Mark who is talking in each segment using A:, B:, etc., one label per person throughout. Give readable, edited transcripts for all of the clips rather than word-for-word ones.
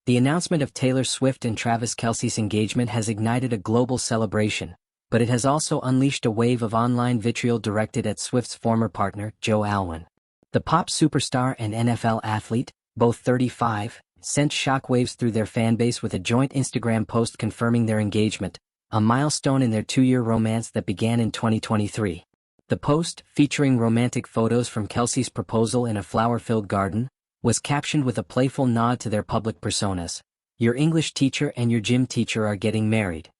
A: The announcement of Taylor Swift and Travis Kelce's engagement has ignited a global celebration, but it has also unleashed a wave of online vitriol directed at Swift's former partner, Joe Alwyn. The pop superstar and NFL athlete, both 35, sent shockwaves through their fanbase with a joint Instagram post confirming their engagement, a milestone in their 2-year romance that began in 2023. The post, featuring romantic photos from Kelce's proposal in a flower-filled garden, was captioned with a playful nod to their public personas. Your English teacher and your gym teacher are getting married.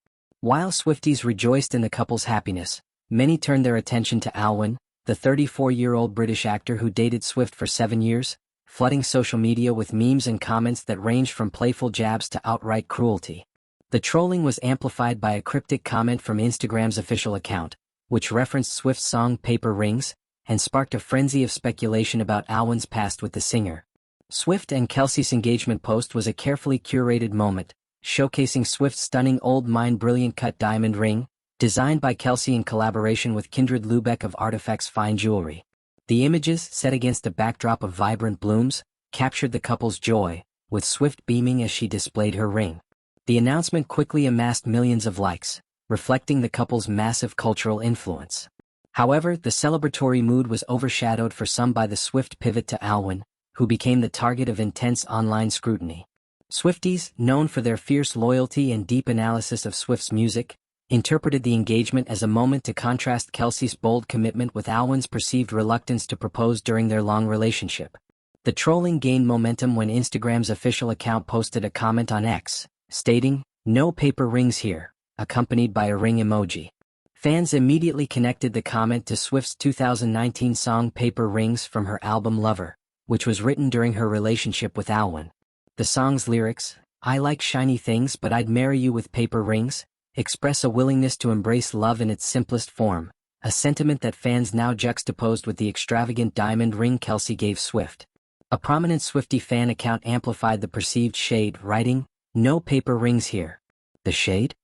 A: While Swifties rejoiced in the couple's happiness, many turned their attention to Alwyn, the 34-year-old British actor who dated Swift for 7 years, flooding social media with memes and comments that ranged from playful jabs to outright cruelty. The trolling was amplified by a cryptic comment from Instagram's official account, which referenced Swift's song Paper Rings, and sparked a frenzy of speculation about Alwyn's past with the singer. Swift and Kelce's engagement post was a carefully curated moment, showcasing Swift's stunning Old Mine brilliant cut diamond ring, designed by Kelce in collaboration with Kindred Lubeck of Artifacts Fine Jewelry. The images, set against a backdrop of vibrant blooms, captured the couple's joy, with Swift beaming as she displayed her ring. The announcement quickly amassed millions of likes, reflecting the couple's massive cultural influence. However, the celebratory mood was overshadowed for some by the Swift pivot to Alwyn, who became the target of intense online scrutiny. Swifties, known for their fierce loyalty and deep analysis of Swift's music, interpreted the engagement as a moment to contrast Kelce's bold commitment with Alwyn's perceived reluctance to propose during their long relationship. The trolling gained momentum when Instagram's official account posted a comment on X, stating, "No paper rings here," accompanied by a ring emoji. Fans immediately connected the comment to Swift's 2019 song Paper Rings from her album Lover, which was written during her relationship with Alwyn. The song's lyrics, "I like shiny things but I'd marry you with paper rings," express a willingness to embrace love in its simplest form, a sentiment that fans now juxtaposed with the extravagant diamond ring Kelce gave Swift. A prominent Swiftie fan account amplified the perceived shade, writing, "No paper rings here." The shade?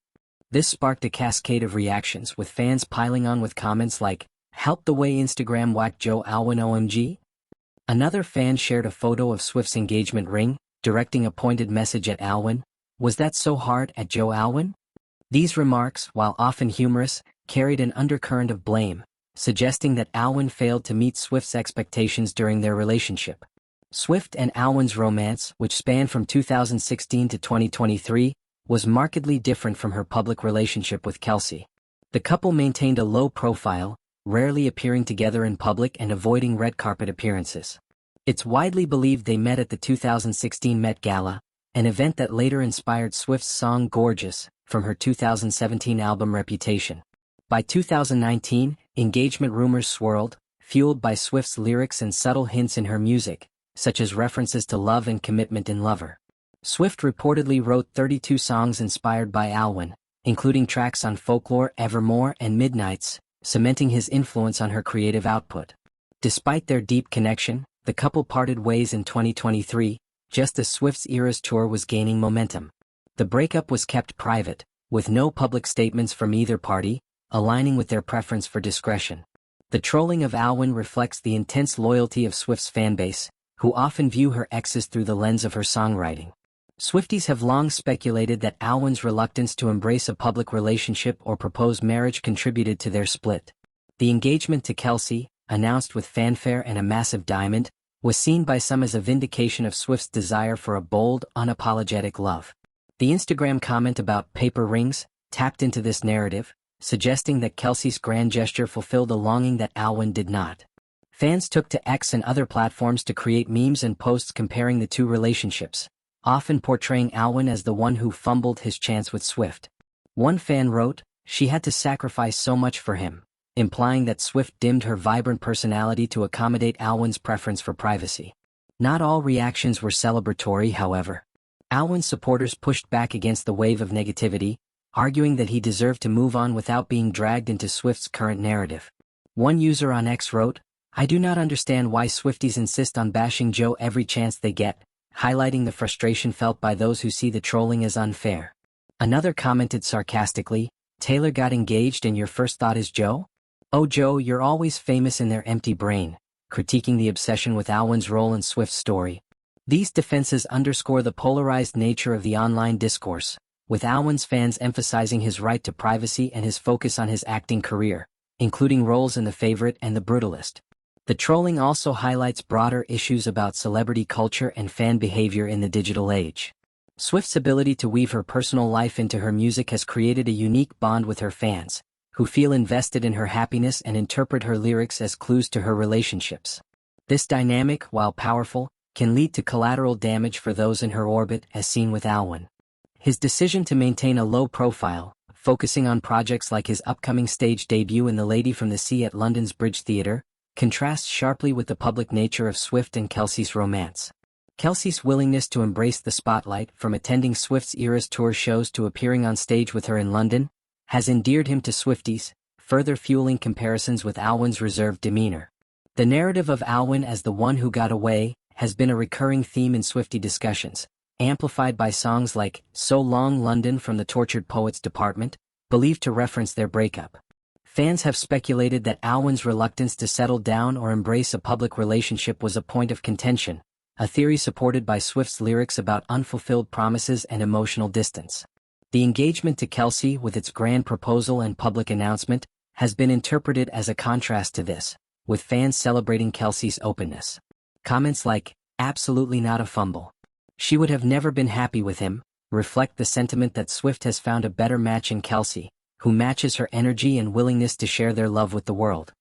A: This sparked a cascade of reactions, with fans piling on with comments like, "Help the way Instagram whacked Joe Alwyn OMG?" Another fan shared a photo of Swift's engagement ring, directing a pointed message at Alwyn, "Was that so hard at Joe Alwyn?" These remarks, while often humorous, carried an undercurrent of blame, suggesting that Alwyn failed to meet Swift's expectations during their relationship. Swift and Alwyn's romance, which spanned from 2016 to 2023, was markedly different from her public relationship with Kelce. The couple maintained a low profile, rarely appearing together in public and avoiding red carpet appearances. It's widely believed they met at the 2016 Met Gala, an event that later inspired Swift's song Gorgeous, from her 2017 album Reputation. By 2019, engagement rumors swirled, fueled by Swift's lyrics and subtle hints in her music, such as references to love and commitment in Lover. Swift reportedly wrote 32 songs inspired by Alwyn, including tracks on Folklore, Evermore, and Midnights, cementing his influence on her creative output. Despite their deep connection, the couple parted ways in 2023, just as Swift's Eras tour was gaining momentum. The breakup was kept private, with no public statements from either party, aligning with their preference for discretion. The trolling of Alwyn reflects the intense loyalty of Swift's fanbase, who often view her exes through the lens of her songwriting. Swifties have long speculated that Alwyn's reluctance to embrace a public relationship or propose marriage contributed to their split. The engagement to Kelce, announced with fanfare and a massive diamond, was seen by some as a vindication of Swift's desire for a bold, unapologetic love. The Instagram comment about paper rings tapped into this narrative, suggesting that Kelce's grand gesture fulfilled a longing that Alwyn did not. Fans took to X and other platforms to create memes and posts comparing the two relationships, often portraying Alwyn as the one who fumbled his chance with Swift. One fan wrote, "She had to sacrifice so much for him," implying that Swift dimmed her vibrant personality to accommodate Alwyn's preference for privacy. Not all reactions were celebratory, however. Alwyn's supporters pushed back against the wave of negativity, arguing that he deserved to move on without being dragged into Swift's current narrative. One user on X wrote, "I do not understand why Swifties insist on bashing Joe every chance they get," highlighting the frustration felt by those who see the trolling as unfair. Another commented sarcastically, "Taylor got engaged and your first thought is Joe? Oh Joe, you're always famous in their empty brain," critiquing the obsession with Alwyn's role in Swift's story. These defenses underscore the polarized nature of the online discourse, with Alwyn's fans emphasizing his right to privacy and his focus on his acting career, including roles in The Favorite and The Brutalist. The trolling also highlights broader issues about celebrity culture and fan behavior in the digital age. Swift's ability to weave her personal life into her music has created a unique bond with her fans, who feel invested in her happiness and interpret her lyrics as clues to her relationships. This dynamic, while powerful, can lead to collateral damage for those in her orbit, as seen with Alwyn. His decision to maintain a low profile, focusing on projects like his upcoming stage debut in The Lady from the Sea at London's Bridge Theatre, contrasts sharply with the public nature of Swift and Kelce's romance. Kelce's willingness to embrace the spotlight, from attending Swift's Eras Tour shows to appearing on stage with her in London, has endeared him to Swifties, further fueling comparisons with Alwyn's reserved demeanor. The narrative of Alwyn as the one who got away has been a recurring theme in Swiftie discussions, amplified by songs like So Long London from the Tortured Poets Department, believed to reference their breakup. Fans have speculated that Alwyn's reluctance to settle down or embrace a public relationship was a point of contention, a theory supported by Swift's lyrics about unfulfilled promises and emotional distance. The engagement to Kelce, with its grand proposal and public announcement, has been interpreted as a contrast to this, with fans celebrating Kelce's openness. Comments like, "Absolutely not a fumble. She would have never been happy with him," reflect the sentiment that Swift has found a better match in Kelce, who matches her energy and willingness to share their love with the world.